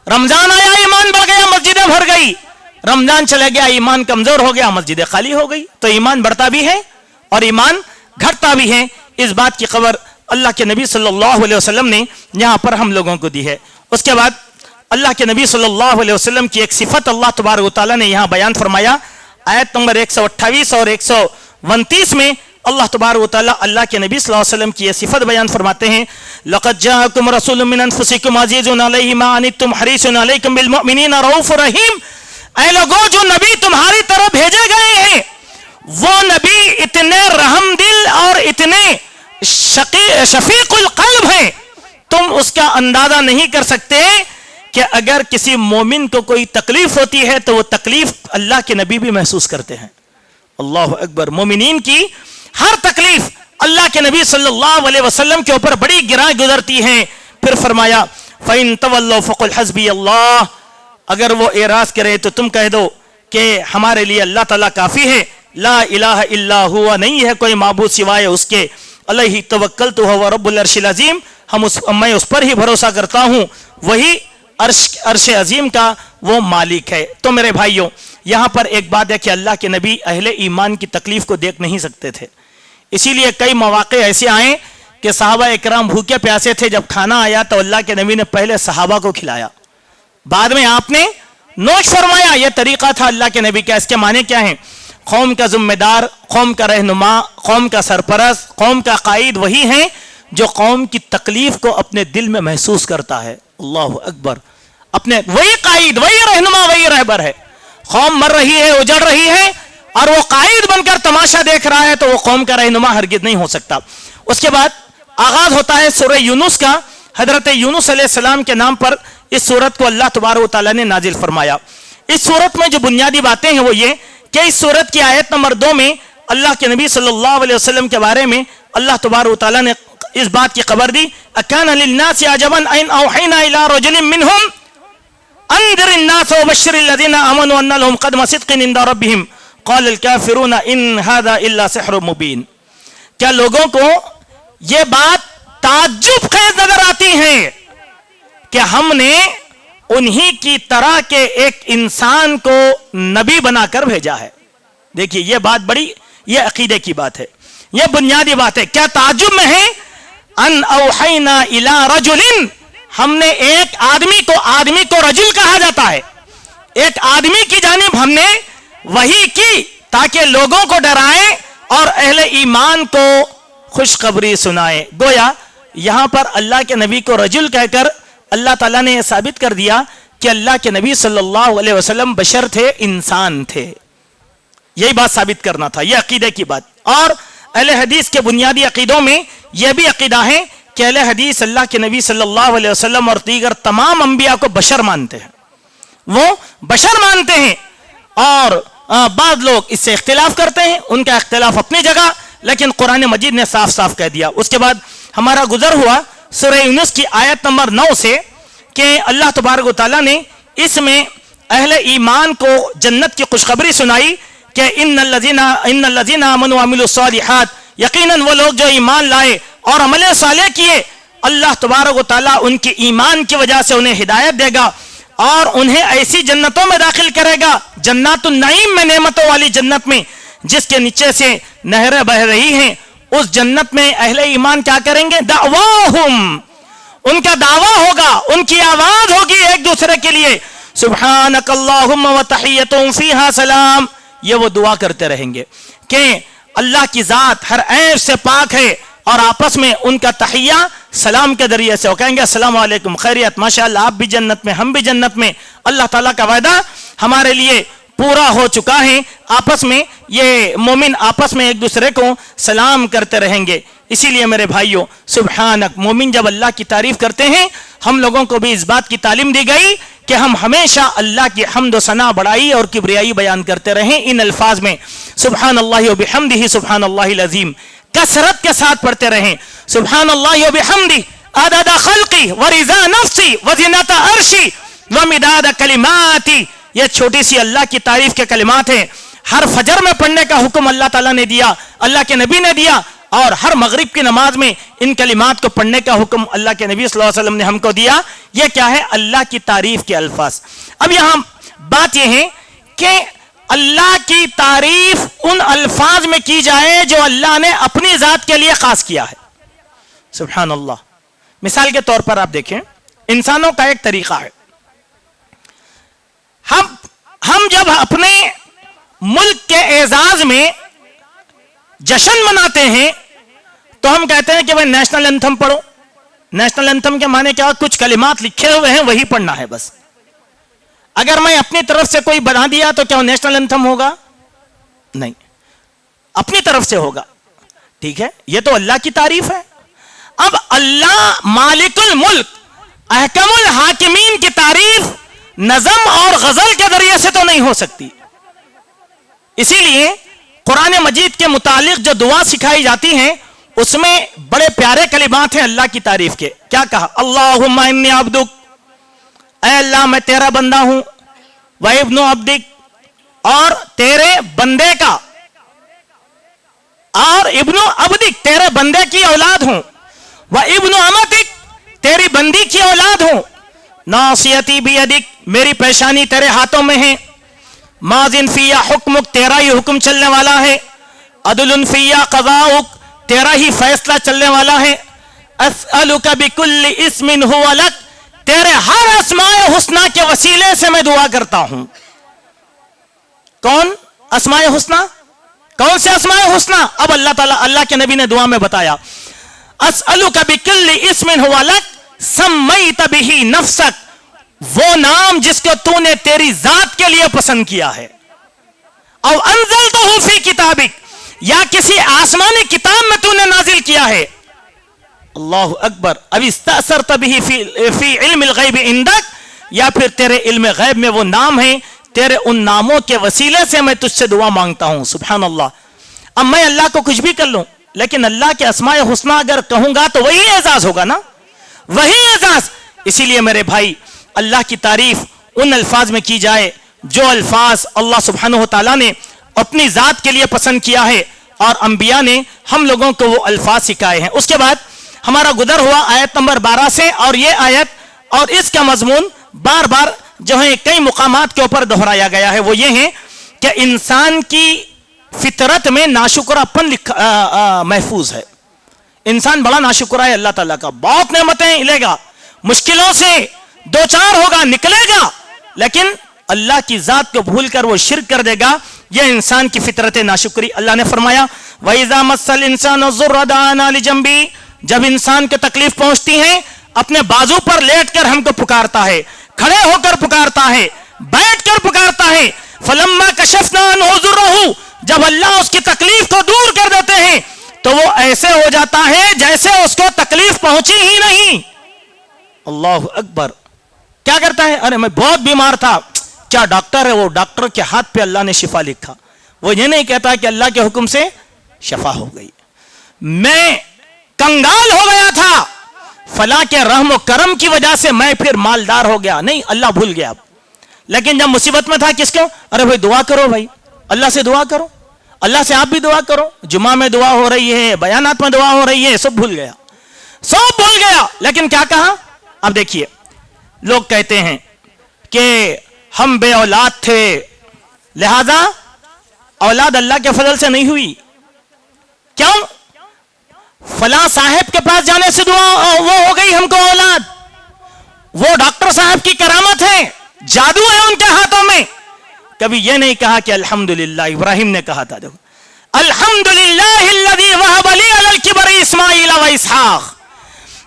रमजान आया, ईमान बढ़ गया, मस्जिदें भर गई। रमजान चले गया, ईमान कमजोर हो गया, मस्जिदें खाली हो गई। तो ईमान बढ़ता भी है और ईमान घटता भी है। इस बात की खबर अल्लाह के नबी सल्लल्लाहु अलैहि वसल्लम ने यहां पर हम लोगों को दी है। उसके बाद अल्लाह के नबी सल्लल्लाहु अलैहि वसल्लम की एक सिफत अल्लाह तबारक व तआला ने यहां बयान फरमाया। आयत नंबर 128 और 129 में अल्लाह तबारक व तआला अल्लाह के नबी सल्लल्लाहु अलैहि वसल्लम की यह सिफत बयान फरमाते हैं, लक़द जाअकुम रसूलुम मिन अनफुसिकुम अज़ीज़ुन अलैहि मा अनित्तुम हरीसुन अलैकुम बिल मुमिनीना रऊफ़ुर रहीम। ऐ लोगों, जो नबी तुम्हारी तरफ भेजे गए हैं वो नबी इतने रहमदिल और इतने शफीकुल क़ल्ब हैं, तुम उसका अंदाजा नहीं कर सकते कि अगर किसी मोमिन को कोई तकलीफ होती है तो वो तकलीफ अल्लाह के नबी भी महसूस करते हैं। अल्लाह अकबर। मोमिनीन की हर तकलीफ अल्लाह के नबी सल्लल्लाहु अलैहि वसल्लम के ऊपर बड़ी गिरां गुजरती है। फिर फरमाया फ़इन तवल्लौ फ़क़ुल हस्बी अल्लाह, अगर वो एराज करे तो तुम कह दो कि हमारे लिए अल्लाह ताला काफी है। ला इलाहा इल्ला हुआ, नहीं है कोई माबूद सिवाय उसके। अलैहि तवक्कलतु हुवा रब्बुल अर्शिल अज़ीम, मैं उस पर ही भरोसा करता हूं, वही अर्श अजीम का वो मालिक है। तो मेरे भाइयों, यहां पर एक बात है कि अल्लाह के नबी अहले ईमान की तकलीफ को देख नहीं सकते थे, इसीलिए कई मौके ऐसे आए कि सहाबा इकराम भूखे प्यासे थे, जब खाना आया तो अल्लाह के नबी ने पहले सहाबा को खिलाया, बाद में आपने नोश फरमाया। यह तरीका था अल्लाह के नबी का। इसके माने क्या है? कौम का जिम्मेदार, कौम का रहनुमा, कौम का सरपरस्त, कौम का कायद वही है जो कौम की तकलीफ को अपने दिल में महसूस करता है। अल्लाह अकबर। अपने वही कायद, वही रहनुमा, वही रहबर है। कौम मर रही है, उजड़ रही है, और वो कायद बनकर तमाशा देख रहा है, तो वो कौम का रहनुमा हरगिज नहीं हो सकता। उसके बाद आगाज होता है सूरह यूनुस का। हजरत यूनुस अलैहिस्सलाम के नाम पर इस सूरत को अल्लाह तबारक व तआला ने नाजिल फरमाया। इस सूरत में जो बुनियादी बातें हैं वो ये कि इस सूरत की आयत नंबर 2 में अल्लाह के नबी सल्लल्लाहु अलैहि वसल्लम के बारे में अल्लाह तबारक व तआला ने इस बात की खबर दी, अकान लिन्नासि अजबन अन औहैना इला रजुलिन मिनहुम अंदिर अन्नास व बश्शिरिल लज़ीना आमनू अन्न लहुम क़दम सिद्क़िन इंदा रब्बिहिम क़ालल काफ़िरून इन हाज़ा इल्ला सिह्रुम मुबीन। क्या लोगों को ये बात ताज्जुब खेज नजर आती है कि हमने उन्हीं की तरह के एक इंसान को नबी बनाकर भेजा है? देखिए ये बात बड़ी, ये अकीदे की बात है, ये बुनियादी बात है। क्या ताज्जुब में है? अन औहैना इला रजुलिन, हमने एक आदमी को रजुल कहा जाता है, एक आदमी की जानिब हमने वही की ताकि लोगों को डराए और अहले ईमान को खुशखबरी सुनाए। गोया यहां पर अल्लाह के नबी को रजुल कहकर अल्लाह ताला ने यह साबित कर दिया कि अल्लाह के नबी सल्लल्लाहु अलैहि वसल्लम बशर थे, इंसान थे। यही बात साबित करना था, यह अकीदे की बात। और अहले हदीस के बुनियादी अकीदों में यह भी अकीदा है कि अहले हदीस अल्लाह के नबी सल्लल्लाहु अलैहि वसल्लम और दीगर तमाम अंबिया को बशर मानते हैं, वो बशर मानते हैं। और बाद लोग इससे इख्तिलाफ करते हैं, उनका इख्तिलाफ अपनी जगह, लेकिन कुरान मजीद ने साफ साफ कह दिया। उसके बाद हमारा गुजर हुआ सूरह यूनुस की आयत नंबर 9 से कि अल्लाह तबारक व तआला ने इसमें अहले ईमान को जन्नत की खुशखबरी सुनाई कि इन्नल लज़ीना आमनू व अमिलुस सालिहात, यकीनन वो लोग जो ईमान लाए और अमल सालेह किए, अल्लाह तबारक व तआला उनके ईमान की वजह से उन्हें हिदायत देगा और उन्हें ऐसी जन्नतों में दाखिल करेगा, जन्नतुन नईम में, नेमतों वाली जन्नत में, जिसके नीचे से नहरें बह रही हैं। उस जन्नत में अहले ईमान क्या करेंगे? दावाहुम, उनका दावा होगा, उनकी आवाज होगी एक दूसरे के लिए, सुब्हानक अल्लाहुम्मा व तहियतुहुम फीहा सलाम। ये वो दुआ करते रहेंगे कि अल्लाह की जात हर ऐब से पाक है, और आपस में उनका तहिया सलाम के जरिए से वो कहेंगे अस्सलाम वालेकुम, खैरियत, माशाअल्लाह, आप भी जन्नत में, हम भी जन्नत में, अल्लाह ताला का वादा हमारे लिए पूरा हो चुका है। आपस में ये मोमिन आपस में एक दूसरे को सलाम करते रहेंगे। इसीलिए मेरे भाइयों, सुब्हानक, मोमिन जब अल्लाह की तारीफ करते हैं, हम लोगों को भी इस बात की तालीम दी गई कि हम हमेशा अल्लाह की हम्द व सना, बड़ाई और किबरियाई बयान करते रहें इन अल्फाज में, सुब्हानल्लाहि व बिहम्दिही सुब्हानल्लाहिल अज़ीम, कसरत के साथ पढ़ते रहें। सुब्हानल्लाहि व बिहम्दिही अदद खल्क़ी व रिज़ा नफ्सी व ज़िनत अर्शी व मिदाद कलिमाती। ये छोटी सी अल्लाह की तारीफ के कलिमात हैं। हर फजर में पढ़ने का हुक्म अल्लाह ताला ने दिया, अल्लाह के नबी ने दिया, और हर मगरिब की नमाज में इन कलिमात को पढ़ने का हुक्म अल्लाह के नबी सल्लल्लाहु अलैहि वसल्लम ने हमको दिया। ये क्या है? अल्लाह की तारीफ के अल्फाज। अब यहां बात यह है कि अल्लाह की तारीफ उन अल्फाज में की जाए जो अल्लाह ने अपनी जात के लिए खास किया है। सुभान अल्लाह। मिसाल के तौर पर आप देखें, इंसानों का एक तरीका है, हम जब अपने मुल्क के एजाज में जश्न मनाते हैं तो हम कहते हैं कि भाई नेशनल एंथम पढ़ो। नेशनल एंथम के माने क्या? कुछ कलिमात लिखे हुए हैं, वही पढ़ना है बस। अगर मैं अपनी तरफ से कोई बना दिया तो क्या नेशनल एंथम होगा? नहीं, अपनी तरफ से होगा। ठीक है, यह तो अल्लाह की तारीफ है। अब अल्लाह मालिकुल मुल्क, अहकमुल हाकिमीन की तारीफ नज़म और गजल के जरिए से तो नहीं हो सकती। इसीलिए कुरान मजीद के मुतालिक जो दुआ सिखाई जाती हैं उसमें बड़े प्यारे कलिमात हैं अल्लाह की तारीफ के। क्या कहा? अल्लाहुम्मा इन्नी अब्दुक, ऐ अल्लाह मैं तेरा बंदा हूं, व इब्नु अब्दिक, और तेरे बंदे का, और इब्नु अब्दिक, तेरे बंदे की औलाद हूं, व इब्नु अमतिक, तेरी बंदी की औलाद हूं, नासियती बियदिक, मेरी पेशानी तेरे हाथों में है, माजिन फिया हुक्मुक, तेरा ही हुक्म चलने वाला है, अदलुन फिया क़ज़ाउक, तेरा ही फैसला चलने वाला है, अस्अलुका बिकुल्लि इस्मिन हुवा लक, तेरे हर अस्माए हुस्ना के वसीले से मैं दुआ करता हूं। कौन अस्माए हुस्ना? कौन से अस्माए हुस्ना? अब अल्लाह ताला, अल्लाह के नबी ने दुआ में बताया, अस्अलुका बिकुल्लि इस्मिन हुवा लक सम्मैत बिही नफ्सक, वो नाम जिसको तूने तेरी जात के लिए पसंद किया है, और अंज़लतहु फी किताबिक, या किसी आसमानी किताब में तूने नाजिल किया है। अल्लाहु अकबर। अब इस्तअसरत बिही फी इल्मिल गैब इंदक, या फिर तेरे इल्म गैब में वो नाम है, तेरे उन नामों के वसीले से मैं तुझसे दुआ मांगता हूं। सुभान अल्लाह। अब मैं अल्लाह को कुछ भी कर लूं, लेकिन अल्लाह के अस्माए हुस्ना अगर कहूंगा तो वही एजाज होगा ना, वही एजाज। इसीलिए मेरे भाई, अल्लाह की तारीफ उन अल्फाज में की जाए जो अल्फाज अल्लाह सुब्हानहु व तआला ने अपनी जात के लिए पसंद किया है, और अंबिया ने हम लोगों को वो अल्फाज सिखाए हैं। उसके बाद हमारा गुजर हुआ आयत नंबर 12 से, और ये आयत और इसका मजमून बार बार जो है कई मुकामात के ऊपर दोहराया गया है। वो ये है कि इंसान की फितरत में नाशुक्रापन महफूज है। इंसान बड़ा नाशुक्रा है अल्लाह ताला का, बहुत नेमतें लेगा, मुश्किलों से दो चार होगा, निकलेगा, लेकिन अल्लाह की जात को भूलकर वो शिर्क कर देगा। यह इंसान की फितरत नाशुक्री। अल्लाह ने फरमाया, वइज़ा मस्सल इंसानु ज़ुर्र दअना लिजंबी, जब इंसान को तकलीफ पहुंचती है अपने बाजू पर लेटकर हमको पुकारता है, खड़े होकर पुकारता है, बैठकर पुकारता है। फलम्मा कशफना अन्हु ज़ुर्रहु, जब अल्लाह उसकी तकलीफ को दूर कर देते हैं तो वो ऐसे हो जाता है जैसे उसको तकलीफ पहुंची ही नहीं। अल्लाहु अकबर। क्या करता है? अरे मैं बहुत बीमार था, क्या डॉक्टर है? वो डॉक्टर के हाथ पे अल्लाह ने शिफा लिखा। वो ये नहीं कहता कि अल्लाह के हुक्म से शिफा हो गई। मैं कंगाल हो गया था, फला के रहम और करम की वजह से मैं फिर मालदार हो गया, नहीं, अल्लाह भूल गया। लेकिन जब मुसीबत में था किसको? अरे भाई दुआ करो, भाई अल्लाह से दुआ करो, अल्लाह से आप भी दुआ करो, जुमा में दुआ हो रही है, बयानात में दुआ हो रही है, सब भूल गया, सब भूल गया। लेकिन क्या कहा? अब देखिए, लोग कहते हैं कि हम बे औलाद थे, लिहाजा औलाद अल्लाह के फजल से नहीं हुई। क्यों? फला साहब के पास जाने से दुआ वो हो गई हमको औलाद, वो डॉक्टर साहब की करामत है, जादू है उनके हाथों में। कभी ये नहीं कहा कि अल्हम्दुलिल्लाह, इब्राहिम ने कहा था, देखो, अल्हम्दुलिल्लाहिल्लज़ी वहब ली अलल किबरि इस्माईल व इसहाक,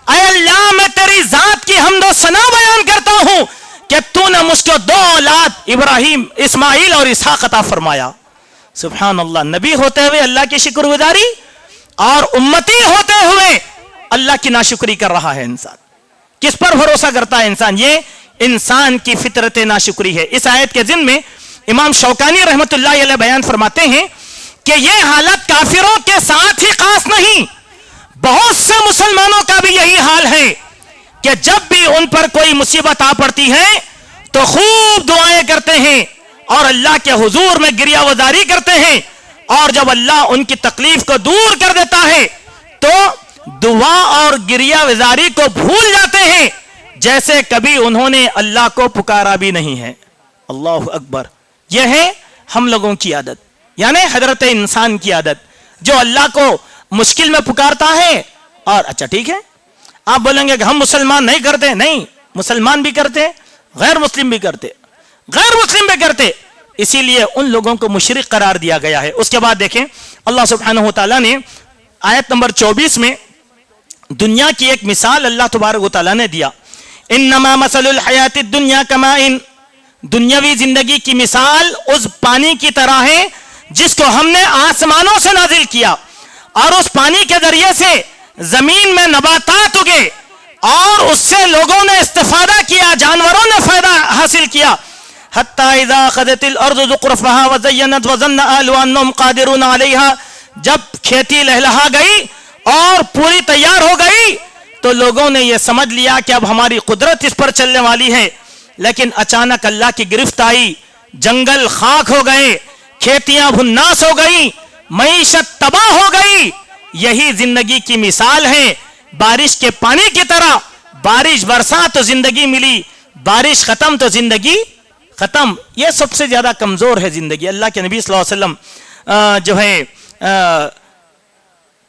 ऐ अल्लाह मैं तेरी जात की हम्द व सना बयान करता हूं कि तूने मुझको दो औलाद इब्राहिम, इस्माईल और इसहाक अता फरमाया। सुभान अल्लाह। नबी होते हुए अल्लाह की शुक्रगुजारी और उम्मती होते हुए अल्लाह की नाशुक्री कर रहा है इंसान। किस पर भरोसा करता है इंसान? ये इंसान की फितरत नाशुक्री है। इस आयत के जिन में इमाम शौकानी रहमतुल्लाह अलैह बयान फरमाते हैं कि यह हालत काफिरों के साथ ही खास नहीं, बहुत से मुसलमानों का भी यही हाल है कि जब भी उन पर कोई मुसीबत आ पड़ती है तो खूब दुआएं करते हैं और अल्लाह के हुजूर में गिरियावजारी करते हैं, और जब अल्लाह उनकी तकलीफ को दूर कर देता है तो दुआ और गिरियावजारी को भूल जाते हैं जैसे कभी उन्होंने अल्लाह को पुकारा भी नहीं है। अल्लाहु अकबर। यह है हम लोगों की आदत, यानी हजरत इंसान की आदत, जो अल्लाह को मुश्किल में पुकारता है। और अच्छा ठीक है, आप बोलेंगे कि हम मुसलमान नहीं करते, नहीं, मुसलमान भी करते, गैर मुस्लिम भी करते, गैर मुस्लिम भी करते, इसीलिए उन लोगों को मुशरिक करार दिया गया है। उसके बाद देखें, अल्लाह सुब्हानहु व तआला ने आयत नंबर 24 में दुनिया की एक मिसाल अल्लाह तबारक व तआला ने दिया। इन्नमा मसलुल हयातिद दुनिया कमाइन, दुनियावी जिंदगी की मिसाल उस पानी की तरह है जिसको हमने आसमानों से नाजिल किया, और उस पानी के जरिए से जमीन में नबातात उगे और उससे लोगों ने इस्तिफादा किया, जानवरों ने फायदा हासिल किया। हत्ता इज़ा अख़ज़तिल अर्ज़ु ज़ुख़्रुफ़हा व ज़य्यनत व ज़न्न अहलुहा अन्नहुम क़ादिरून अलैहा, जब खेती लहलहा गई और पूरी तैयार हो गई तो लोगों ने यह समझ लिया कि अब हमारी कुदरत इस पर चलने वाली है। लेकिन अचानक अल्लाह की गिरफ्त आई, जंगल खाक हो गए, खेतियां भुन्नास हो गई, मईशत तबाह हो गई। यही जिंदगी की मिसाल है, बारिश के पानी की तरह बारिश बरसा तो जिंदगी मिली, बारिश खत्म तो जिंदगी खत्म। ये सबसे ज्यादा कमजोर है जिंदगी। अल्लाह के नबी सल्लल्लाहु अलैहि वसल्लम जो है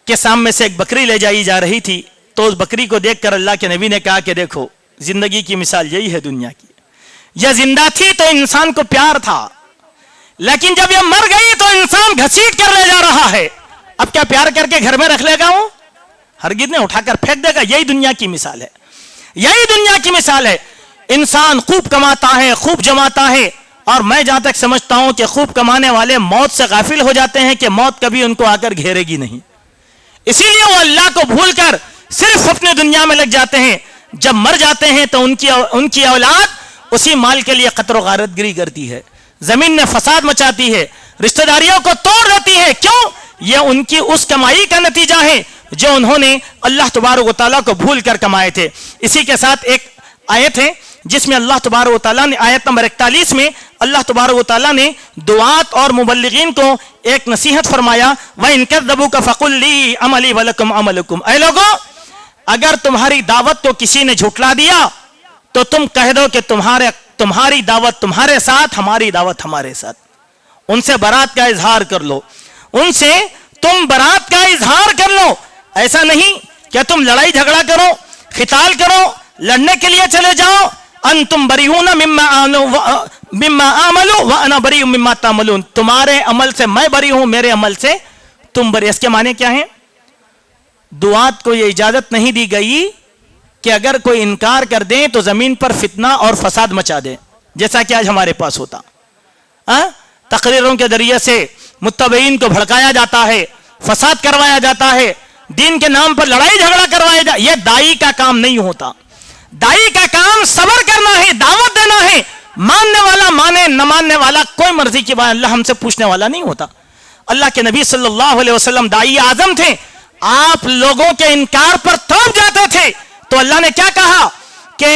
के सामने से एक बकरी ले जाई जा रही थी, तो उस बकरी को देखकर अल्लाह के नबी ने कहा कि देखो जिंदगी की मिसाल यही है दुनिया की। यह जिंदा थी तो इंसान को प्यार था, लेकिन जब यह मर गई तो इंसान घसीट कर ले जा रहा है। अब क्या प्यार करके घर में रख लेगा वो? हरगिज नहीं, उठाकर फेंक देगा। यही दुनिया की मिसाल है, यही दुनिया की मिसाल है। इंसान खूब कमाता है, खूब जमाता है, और मैं जहां तक समझता हूं कि खूब कमाने वाले मौत से गाफिल हो जाते हैं कि मौत कभी उनको आकर घेरेगी नहीं। इसीलिए वो अल्लाह को भूलकर सिर्फ अपने दुनिया में लग जाते हैं। जब मर जाते हैं तो उनकी औलाद उसी माल के लिए कत्ल गारतगिरी करती है, जमीन में फसाद मचाती है, रिश्तेदारियों को तोड़ देती है। क्यों? यह उनकी उस कमाई का नतीजा है जो उन्होंने अल्लाह तबारक व तआला को भूल कर कमाए थे। इसी के साथ एक आयत है जिसमें अल्लाह तबारक व तआला ने, आयत नंबर 41 में अल्लाह तबारक व तआला ने दुआत और मुबल्लिगीन को एक नसीहत फरमाया, व इन कज़्ज़बूका फक़ुल ली अमली व लकुम अमलुकुम। ऐ लोगों, अगर तुम्हारी दावत को किसी ने झुठला दिया तो तुम कह दो कि तुम्हारी दावत तुम्हारे साथ, हमारी दावत हमारे साथ। उनसे बरात का इजहार कर लो, उनसे तुम बरात का इजहार कर लो। ऐसा नहीं कि तुम लड़ाई झगड़ा करो, खिताल करो, लड़ने के लिए चले जाओ। अंतुम बरीऊना मिम्मा आमलू व अना बरीउ मिम्मा तामलून। तुम्हारे अमल से मैं बरी हूं, मेरे अमल से तुम बरी। इसके माने क्या है? दुआत को यह इजाजत नहीं दी गई कि अगर कोई इनकार कर दे तो जमीन पर फितना और फसाद मचा दे, जैसा कि आज हमारे पास होता। तकरीरों के जरिए से मुत्तबईन को भड़काया जाता है, फसाद करवाया जाता है, दीन के नाम पर लड़ाई झगड़ा करवाया जाता। यह दाई का काम नहीं होता। दाई का काम सब्र करना है, दावत देना है। मानने वाला माने, न मानने वाला कोई मर्जी की बात अल्लाह हमसे पूछने वाला नहीं होता। अल्लाह के नबी सल्लल्लाहु अलैहि वसल्लम दाई आजम थे। आप लोगों के इनकार पर तड़प जाते थे तो अल्लाह ने क्या कहा कि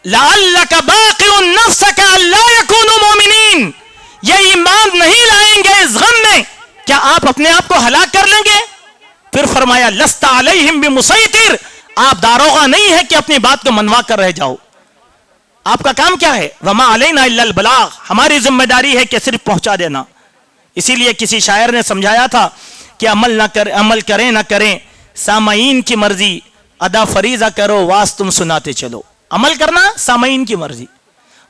लअल्लका बाक़िउन नफ्सका अल्ला यकूनु मुमिनीन। ये ईमान नहीं लाएंगे इस गम में, क्या आप अपने आप को हलाक कर लेंगे? फिर फरमाया लस्ता अलैहिम बिमुसैतिर। आप दारोगा नहीं है कि अपनी बात को मनवा कर रह जाओ। आपका काम क्या है? वमा अलैना इल्लल बलाग। हमारी जिम्मेदारी है कि सिर्फ पहुंचा देना। इसीलिए किसी शायर ने समझाया था कि अमल करें ना करें, सामाईन की मर्जी, अदा फरीजा करो, वास तुम सुनाते चलो। अमल करना सामाईन की मर्जी,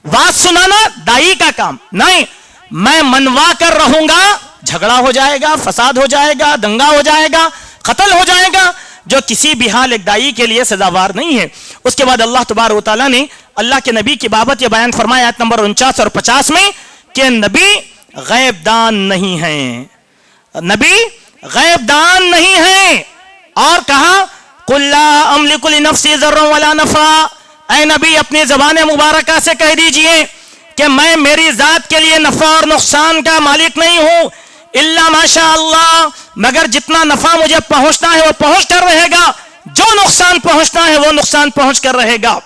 वास सुनाना दाई का काम नहीं। मैं मनवा कर रहूंगा, झगड़ा हो जाएगा, फसाद हो जाएगा, दंगा हो जाएगा, कत्ल हो जाएगा, जो किसी भी हाल एक दाई के लिए सजावार नहीं है। उसके बाद अल्लाह तबारक व तआला ने अल्लाह के नबी की बाबत यह बयान फरमाया आयत नंबर 49 और 50 में कि नबी गैब दान नहीं है, नबी गैब दान नहीं है। और कहा कुल ला अमलिकु लिनफ्सी ज़र्रन वला नफ़ा। ऐ नबी अपनी ज़बान मुबारका से कह दीजिए कि मैं मेरी जात के लिए नफा और नुकसान का मालिक नहीं हूं, इल्ला माशा अल्लाह, मगर जितना नफा मुझे पहुंचना है वो पहुंच कर रहेगा, जो नुकसान पहुंचना है वो नुकसान पहुंच कर रहेगा।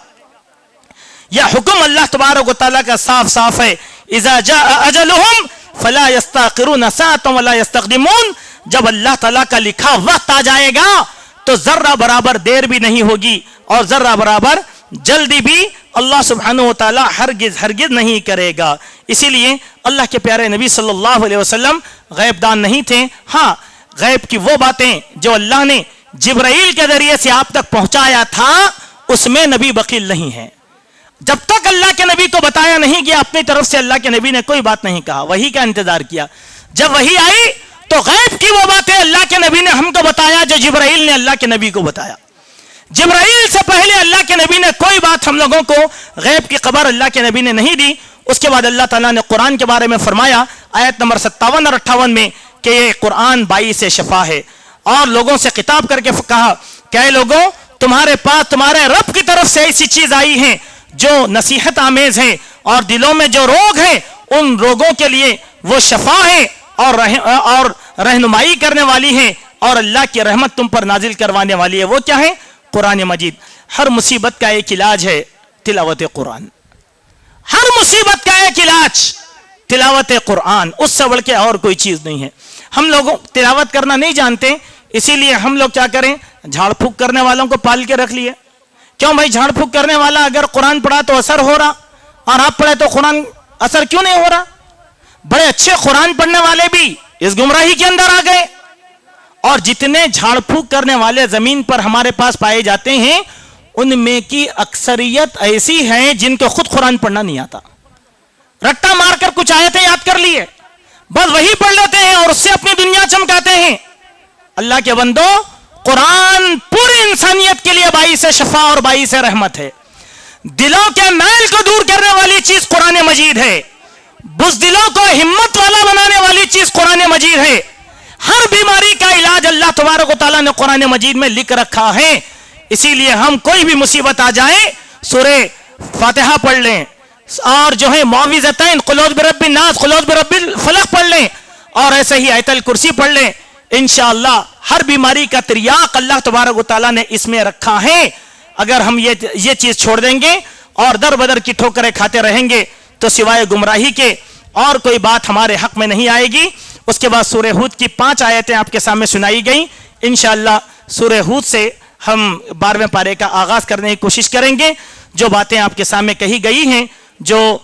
यह हुक्म अल्लाह तबारक व तआला का साफ साफ है। इज़ा जाअ अजलुहुम फला यस्ताखिरून साअतन वला यस्तक़दिमून। जब अल्लाह ताला का लिखा वक्त आ जाएगा तो जर्रा बराबर देर भी नहीं होगी और जर्रा बराबर जल्दी भी अल्लाह सुब्हानहु व तआला हरगिज नहीं करेगा। इसीलिए अल्लाह के प्यारे नबी सल्लल्लाहु अलैहि वसल्लम गैब दान नहीं थे। हाँ, गैब की वो बातें जो अल्लाह ने जिब्राइल के जरिए से आप तक पहुंचाया था उसमें नबी वकील नहीं है। जब तक अल्लाह के नबी को बताया नहीं गया, अपनी तरफ से अल्लाह के नबी ने कोई बात नहीं कहा, वही का इंतजार किया। जब वही आई तो गैब की वो बातें अल्लाह के नबी ने हमको बताया जो जिब्राइल ने अल्लाह के नबी को बताया। जिब्राइल से पहले अल्लाह के नबी ने कोई बात हम लोगों को गैब की खबर अल्लाह के नबी ने नहीं दी। उसके बाद अल्लाह ताला ने कुरान के बारे में फरमाया आयत नंबर 57 और 58 में कि ये कुरान 22 से शफा है, और लोगों से खिताब करके कहा क्या लोगों, तुम्हारे पास तुम्हारे रब की तरफ से ऐसी चीज आई है जो नसीहत आमेज है, और दिलों में जो रोग है उन रोगों के लिए वो शफा है और रहनुमाई करने वाली है, और अल्लाह की रहमत तुम पर नाजिल करवाने वाली है। वो क्या है? कुरान मजीद। हर मुसीबत का एक इलाज है तिलावत कुरान। हर मुसीबत का एक इलाज तिलावत कुरान, उससे बढ़ के और कोई चीज नहीं है। हम लोग तिलावत करना नहीं जानते, इसीलिए हम लोग क्या करें, झाड़ फूक करने वालों को पाल के रख लिए کیوں بھائی جھاڑ پھونک کرنے والا اگر قرآن پڑھا تو اثر ہو رہا اور آپ پڑھے تو قرآن اثر کیوں نہیں ہو رہا؟ بڑے اچھے قرآن پڑھنے والے بھی اس گمراہی کے اندر آ گئے. اور جتنے جھاڑ پھونک کرنے والے زمین پر ہمارے پاس پائے جاتے ہیں ان میں کی اکثریت ایسی ہیں جن کو خود قرآن پڑھنا نہیں آتا. رٹا مار کر کچھ آیتیں یاد کر لیے بس وہی پڑھ لیتے ہیں اور اس سے اپنی دنیا چمکاتے ہیں. اللہ کے بندو قرآن پوری انسانیت کے لیے باعث شفا اور باعث رحمت ہے. دلوں کے میل کو دور کرنے والی چیز قرآن مجید ہے. بزدلوں کو ہمت والا بنانے والی چیز قرآن مجید ہے. ہر بیماری کا علاج اللہ تبارک و تعالیٰ نے قرآن مجید میں لکھ رکھا ہے. اسی لیے ہم کوئی بھی مصیبت آ جائے سورہ فاتحہ پڑھ لیں اور جو ہے معوذتین قل اعوذ برب الناس قل اعوذ برب الفلق پڑھ لیں اور ایسے ہی آیت الکرسی پڑھ لیں. انشاءاللہ ہر بیماری کا تریاق اللہ تبارک و تعالیٰ نے اس میں رکھا ہے. اگر ہم یہ چیز چھوڑ دیں گے اور در بدر کی ٹھوکریں کھاتے رہیں گے تو سوائے گمراہی کے اور کوئی بات ہمارے حق میں نہیں آئے گی. اس کے بعد سورہ ہود کی 5 آیتیں آپ کے سامنے سنائی گئیں. انشاءاللہ سورہ ہود سے ہم 12ویں پارے کا آغاز کرنے کی کوشش کریں گے. جو باتیں آپ کے سامنے کہی گئی ہیں جو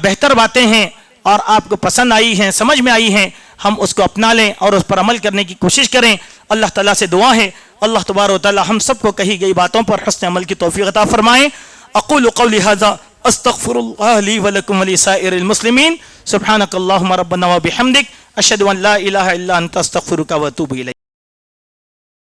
بہتر باتیں ہیں اور آپ کو پسند آئی ہیں سمجھ میں آئی ہیں ہم اس کو اپنا لیں اور اس پر عمل کرنے کی کوشش کریں. اللہ تعالیٰ سے دعا ہے اللہ تبارک و تعالیٰ ہم سب کو کہی گئی باتوں پر حسن عمل کی توفیق عطا فرمائیں. اقول قولی ھذا استغفر اللہ لی ولکم ولسائر المسلمین سبحانک اللہم ربنا وبحمدک اشہد ان لا الہ الا انت استغفرک واتوب الیک.